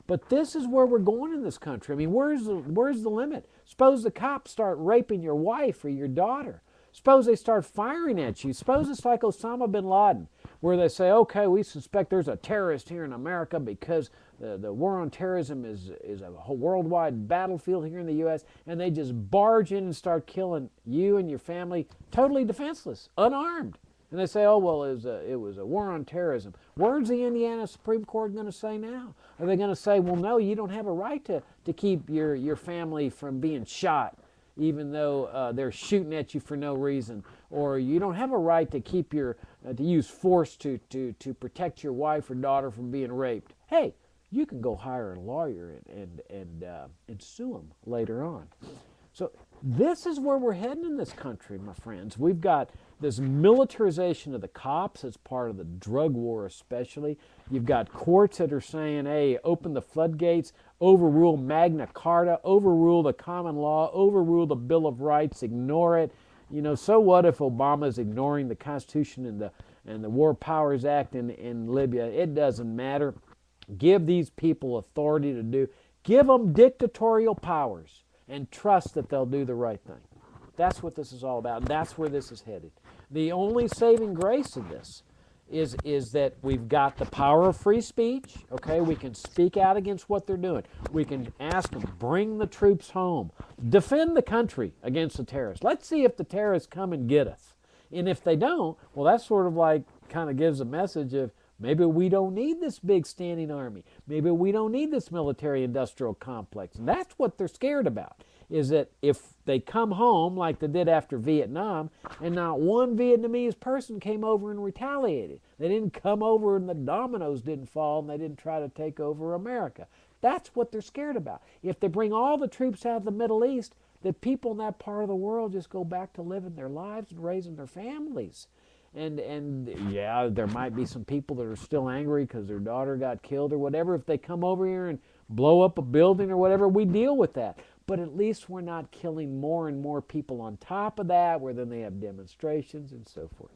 [SPEAKER 1] But this is where we're going in this country. I mean, where's the limit? Suppose the cops start raping your wife or your daughter. Suppose they start firing at you. Suppose it's like Osama bin Laden, where they say, okay, we suspect there's a terrorist here in America because the war on terrorism is a whole worldwide battlefield here in the U.S., and they just barge in and start killing you and your family totally defenseless, unarmed. And they say, oh, well, it was a war on terrorism. Where's the Indiana Supreme Court going to say now? Are they going to say, well, no, you don't have a right to keep your family from being shot, even though they're shooting at you for no reason? Or you don't have a right to keep to use force to protect your wife or daughter from being raped. Hey, you can go hire a lawyer and sue them later on. So this is where we're heading in this country, my friends. We've got this militarization of the cops as part of the drug war especially. You've got courts that are saying, hey, open the floodgates, overrule Magna Carta, overrule the common law, overrule the Bill of Rights, ignore it. You know, so what if Obama's ignoring the Constitution and the War Powers Act in Libya? It doesn't matter. Give these people authority to do. Give them dictatorial powers and trust that they'll do the right thing. That's what this is all about, and that's where this is headed. The only saving grace in this is that we've got the power of free speech, okay? We can speak out against what they're doing. We can ask them, bring the troops home. Defend the country against the terrorists. Let's see if the terrorists come and get us. And if they don't, well, that sort of like kind of gives a message of maybe we don't need this big standing army. Maybe we don't need this military-industrial complex. And that's what they're scared about, is that if they come home like they did after Vietnam, and not one Vietnamese person came over and retaliated. They didn't come over and the dominoes didn't fall and they didn't try to take over America. That's what they're scared about. If they bring all the troops out of the Middle East, the people in that part of the world just go back to living their lives and raising their families. And yeah, there might be some people that are still angry because their daughter got killed or whatever. If they come over here and blow up a building or whatever, we deal with that. But at least we're not killing more and more people on top of that, where then they have demonstrations and so forth.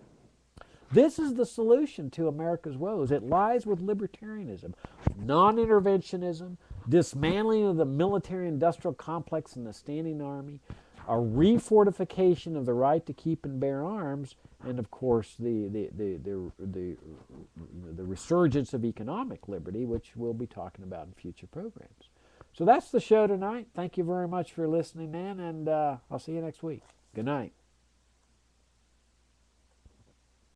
[SPEAKER 1] This is the solution to America's woes. It lies with libertarianism, non-interventionism, dismantling of the military-industrial complex and the standing army, a refortification of the right to keep and bear arms, and of course the resurgence of economic liberty, which we'll be talking about in future programs. So that's the show tonight. Thank you very much for listening in, and I'll see you next week. Good night.